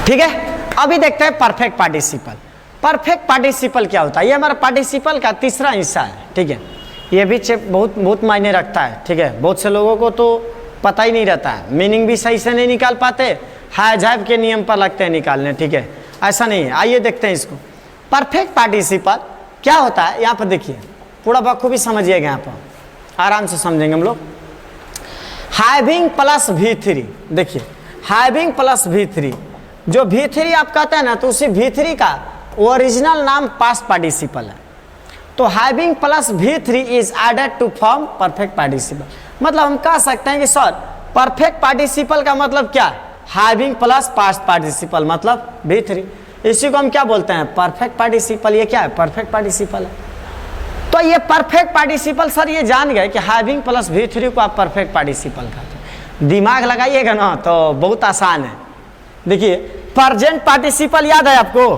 ठीक है, अभी देखते हैं परफेक्ट पार्टिसिपल। परफेक्ट पार्टिसिपल क्या होता है? ये हमारा पार्टिसिपल का तीसरा हिस्सा है। ठीक है, ये भी बहुत बहुत मायने रखता है। ठीक है, बहुत से लोगों को तो पता ही नहीं रहता है, मीनिंग भी सही से नहीं निकाल पाते, हैज हैव के नियम पर लगते हैं निकालने। ठीक है, ऐसा नहीं है। आइए देखते हैं इसको। परफेक्ट पार्टिसिपल क्या होता है, यहाँ पर देखिए, पूरा बखूबी समझिएगा, यहाँ पर आराम से समझेंगे हम लोग। हैविंग प्लस V3, देखिए हैविंग प्लस V3, जो V3 आप कहते हैं ना, तो उसी V3 का ओरिजिनल नाम पास्ट पार्टिसिपल है। तो having plus V3 is added to form perfect participle. मतलब हम कह सकते हैं कि सर परफेक्ट पार्टिसिपल का मतलब क्या है? हैविंग प्लस पास्ट पार्टिसिपल मतलब V3। इसी को हम क्या बोलते हैं? Perfect participle. ये क्या है? परफेक्ट पार्टिसिपल है। तो ये परफेक्ट पार्टिसिपल सर ये जान गए कि हैविंग प्लस V3 को आप परफेक्ट पार्टिसिपल कहते हैं। दिमाग लगाइएगा ना तो बहुत आसान है। देखिए प्रेजेंट पार्टिसिपल याद है आपको?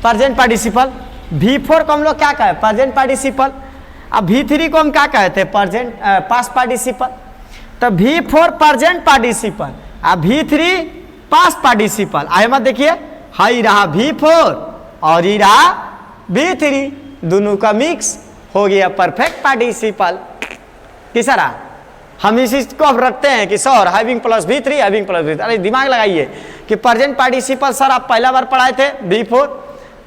प्रेजेंट पार्टिसिपल V4 को हम लोग क्या कहे? Present participle. अब V3 को हम क्या कहते हैं? Present past participle. तो V4 प्रेजेंट पार्टिसिपल, अब V3 पास्ट पार्टिसिपल। आए मत देखिए, हाई रहा V4 और ये रहा V3, दोनों का मिक्स हो गया परफेक्ट पार्टिसिपल। किस रहा? हम इसी को अब रखते हैं कि sir having plus V3, having plus V3। अरे दिमाग लगाइए कि प्रेजेंट पार्टिसिपल सर आप पहला बार पढ़ाए थे V4,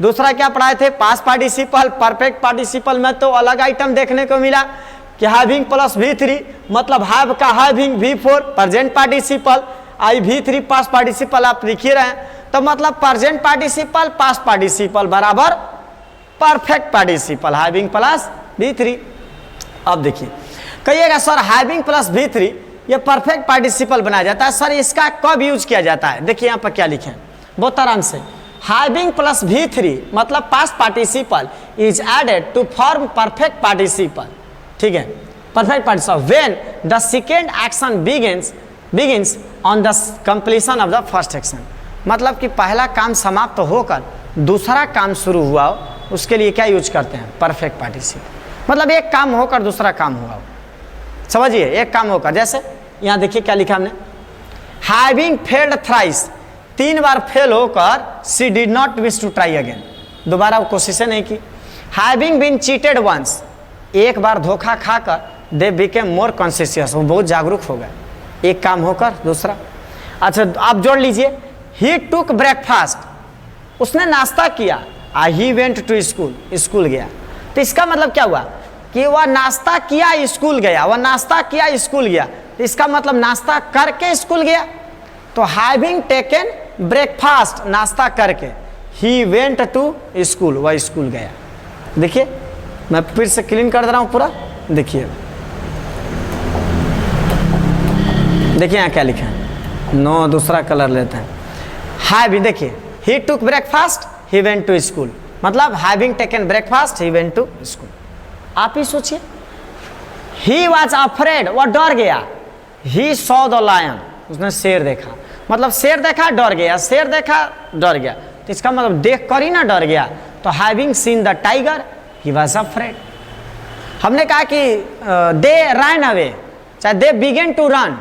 दूसरा क्या पढ़ाए थे? Past participle. परफेक्ट पार्टिसिपल में तो अलग आइटम देखने को मिला कि हैविंग प्लस V3 मतलब हैव का हैविंग V4 प्रेजेंट पार्टिसिपल, आई V3 पास्ट पार्टिसिपल आप लिख ही रहे हैं। तो मतलब प्रेजेंट पार्टिसिपल पास्ट पार्टिसिपल बराबर perfect participle, having plus V3। अब देखिए कहिएगा सर हैविंग प्लस V3 ये परफेक्ट पार्टिसिपल बनाया जाता है, सर इसका कब यूज किया जाता है? देखिए यहाँ पर क्या लिखे हैं बहुत आराम से। हैविंग प्लस V3 मतलब past participle is added to form perfect participle. ठीक है, perfect participle when the second action begins on the completion of the first action. मतलब कि पहला काम समाप्त होकर दूसरा काम शुरू हुआ हो, उसके लिए क्या यूज करते हैं? Perfect participle. मतलब एक काम होकर दूसरा काम हुआ हो, समझिए, एक काम होकर। जैसे यहाँ देखिए क्या लिखा हमने, हैविंग फेल्ड थ्राइस, 3 बार फेल होकर she did not wish to try again, दोबारा कोशिशें नहीं की। हैविंग बीन चीटेड वंस, एक बार धोखा खाकर दे बिकेम मोर कॉन्शियस, वो बहुत जागरूक हो गए, एक काम होकर दूसरा। अच्छा आप जोड़ लीजिए, ही टुक ब्रेकफास्ट, उसने नाश्ता किया। He went to school, school गया। तो इसका मतलब क्या हुआ कि वह नाश्ता किया स्कूल गया, वह नाश्ता किया स्कूल गया। तो इसका मतलब नाश्ता करके स्कूल गया। तो हैविंग टेकन ब्रेकफास्ट, नाश्ता करके, ही वेंट टू स्कूल, वह स्कूल गया। देखिए मैं फिर से क्लीन कर दे रहा हूं पूरा, देखिए देखिए यहाँ क्या लिखा है, नो दूसरा कलर लेते हैं। हैविंग देखिए, he took breakfast, he went to school, मतलब having taken breakfast, he went to school. आप ही सोचिए, ही वॉज अफ्रेड, वह डर गया। ही सॉ द लायन, उसने शेर देखा, मतलब शेर देखा डर गया, शेर देखा डर गया। तो इसका मतलब देख कर ही ना डर गया। तो having seen the tiger he was afraid. हमने कहा कि दे रन अवे, चाहे दे बिगेन टू रन,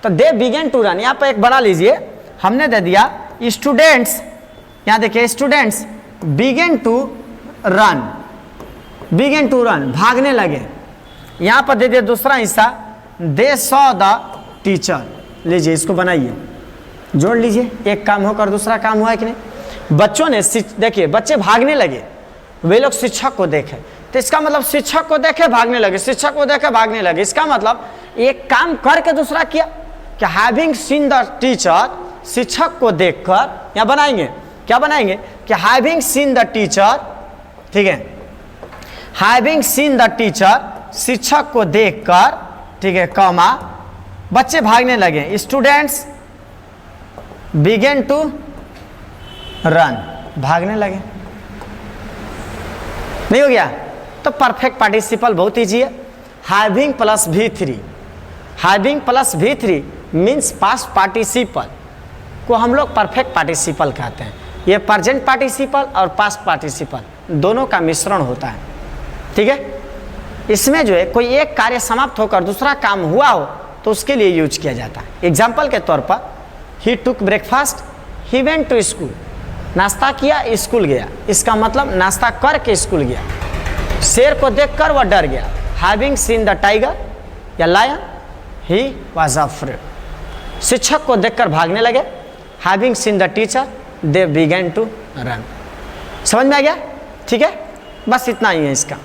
तो दे बिगेन टू रन, यहाँ पर एक बना लीजिए, हमने दे दिया स्टूडेंट्स, यहाँ देखिए students began to run, began to run, भागने लगे। यहाँ पर दे दिए दूसरा हिस्सा, दे सॉ द टीचर, लीजिए इसको बनाइए, जोड़ लीजिए, एक काम होकर दूसरा काम हुआ है कि नहीं। बच्चों ने देखिए, बच्चे भागने लगे, वे लोग शिक्षक को देखे। तो इसका मतलब शिक्षक को देखे भागने लगे, शिक्षक को देखे भागने लगे। इसका मतलब एक काम करके दूसरा किया कि हैविंग सीन द टीचर, शिक्षक को देखकर, यहाँ बनाएंगे क्या बनाएंगे कि हैविंग सीन द टीचर, ठीक है, हैविंग सीन द टीचर, शिक्षक को देखकर, ठीक है, कॉमा, बच्चे भागने लगे, स्टूडेंट्स बिगेन टू रन, भागने लगे। नहीं हो गया? तो परफेक्ट पार्टिसिपल बहुत ईजी है। Having plus V3, having plus V3 means past participle को हम लोग परफेक्ट पार्टिसिपल कहते हैं। ये प्रेजेंट पार्टिसिपल और पास्ट पार्टिसिपल दोनों का मिश्रण होता है। ठीक है, इसमें जो है कोई एक कार्य समाप्त होकर दूसरा काम हुआ हो तो उसके लिए यूज किया जाता है। एग्जाम्पल के तौर पर he took breakfast, he went to school, नाश्ता किया स्कूल गया, इसका मतलब नाश्ता करके स्कूल गया। शेर को देखकर वह डर गया, हैविंग सीन द टाइगर या लायन ही वाज अफ्रेड। शिक्षक को देखकर भागने लगे, having seen the teacher they began to run. समझ में आ गया? ठीक है, बस इतना ही है इसका।